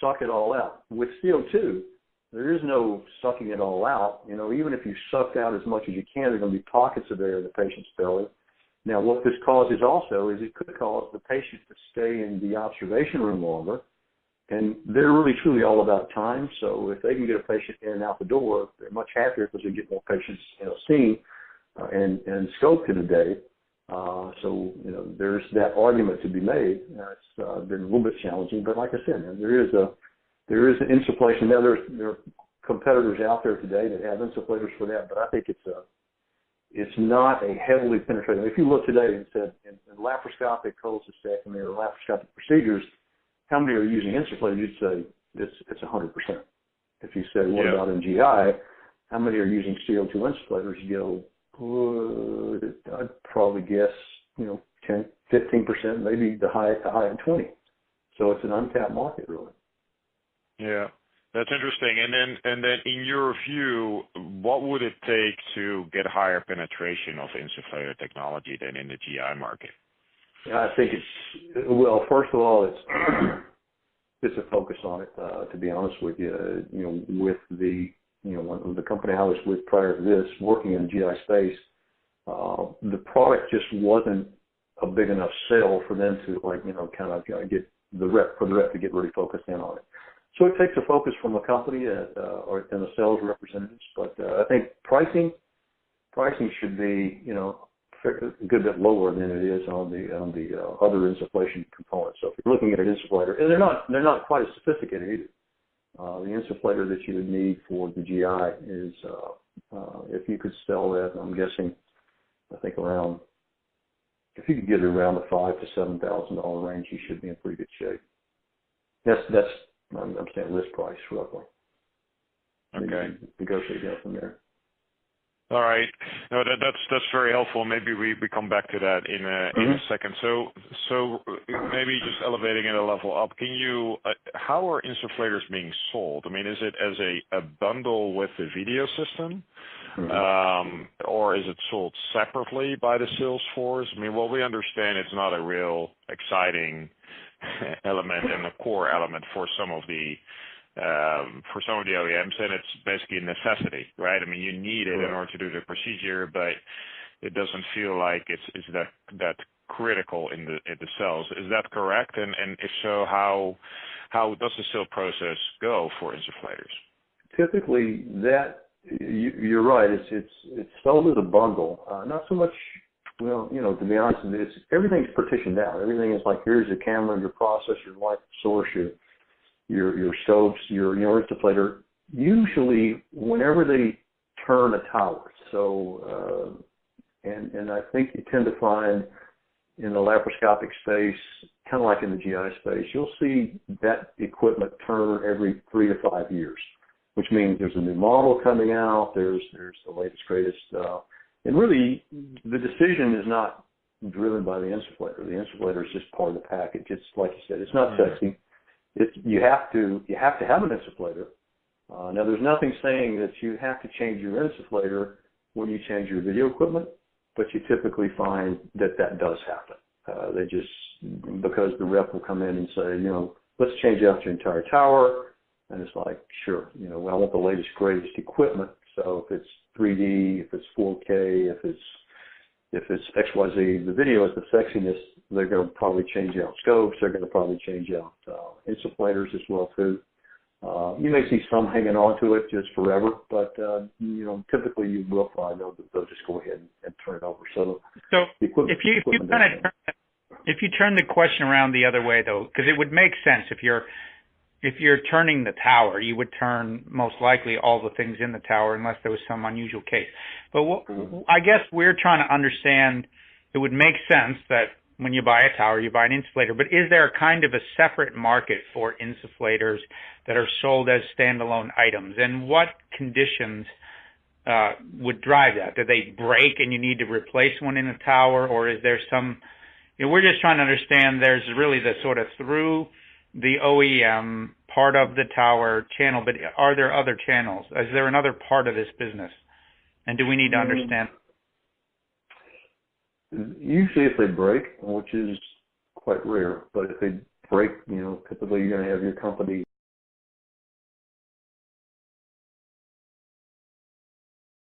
suck it all out. With CO2, there is no sucking it all out. Even if you sucked out as much as you can, there are going to be pockets of air in the patient's belly. Now, what this causes also is it could cause the patient to stay in the observation room longer, and they're really truly all about time. So if they can get a patient in and out the door, they're much happier because they get more patients seen and scoped in a day. So there's that argument to be made. It's been a little bit challenging, but like I said, there is an insufflation. Now there are competitors out there today that have insufflators for that, but I think it's not a heavily penetrating. If you look today and said in laparoscopic cholecystectomy or laparoscopic procedures, how many are using insufflators? You'd say it's 100%. If you say what about in GI, how many are using CO2 insufflators? You go, I'd probably guess 10, 15%, maybe the high at 20. So it's an untapped market, really. Yeah, that's interesting. And then in your view, what would it take to get higher penetration of insufflator technology than in the GI market? I think first of all, it's a focus on it. To be honest with you, with the the company I was with prior to this, working in the GI space, the product just wasn't a big enough sell for them to get the rep to get really focused in on it. So it takes a focus from a company and the sales representatives. But I think pricing should be a good bit lower than it is on the other insufflation components. So if you're looking at an insufflator, and they're not quite as sophisticated either. The insufflator that you would need for the GI is if you could sell that, I'm guessing, I think if you could get it around the $5,000 to $7,000 range, you should be in pretty good shape. That's I'm saying list price roughly. Okay. Negotiate down from there. All right. No, that's very helpful. Maybe we come back to that in a second. So maybe just elevating it a level up. Can you? How are insufflators being sold? I mean, is it as a bundle with the video system, or is it sold separately by the sales force? I mean, well, we understand it's not a real exciting element and a core element for some of the OEMs, and it's basically a necessity, right? I mean, you need it in order to do the procedure, but it doesn't feel like it's that critical in the cells. Is that correct? And if so, how does the sale process go for insufflators? Typically, you're right. It's sold as a bundle. Not so much. Well, to be honest, everything's partitioned out. Everything is like, here's your camera, your process, your light source, your scopes, your insufflator. Usually, whenever they turn a tower, so and I think you tend to find in the laparoscopic space, kind of like in the GI space, you'll see that equipment turn every 3 to 5 years, which means there's a new model coming out. There's the latest, greatest. And really, the decision is not driven by the insufflator. The insufflator is just part of the package. It's like you said, it's not sexy. You have to have an insufflator. Now, there's nothing saying that you have to change your insufflator when you change your video equipment, but you typically find that does happen. They just, because the rep will come in and say, let's change out your entire tower, and it's like, sure, I want the latest, greatest equipment. So if it's 3D, if it's 4K, if it's XYZ, the video is the sexiness. They're going to probably change out scopes. They're going to probably change out insufflators as well too. You may see some hanging on to it just forever, but typically you will find they'll just go ahead and turn it over. So if you turn the question around the other way though, because it would make sense if you're turning the tower, you would turn most likely all the things in the tower unless there was some unusual case. But I guess we're trying to understand, it would make sense that when you buy a tower, you buy an insufflator, but is there kind of a separate market for insufflators that are sold as standalone items? And what conditions would drive that? Do they break and you need to replace one in a tower, or is there some, we're just trying to understand, there's really the sort of through the OEM part of the tower channel, but are there other channels? Is there another part of this business? And do we need to understand? Usually if they break, which is quite rare, but if break, typically you're going to have your company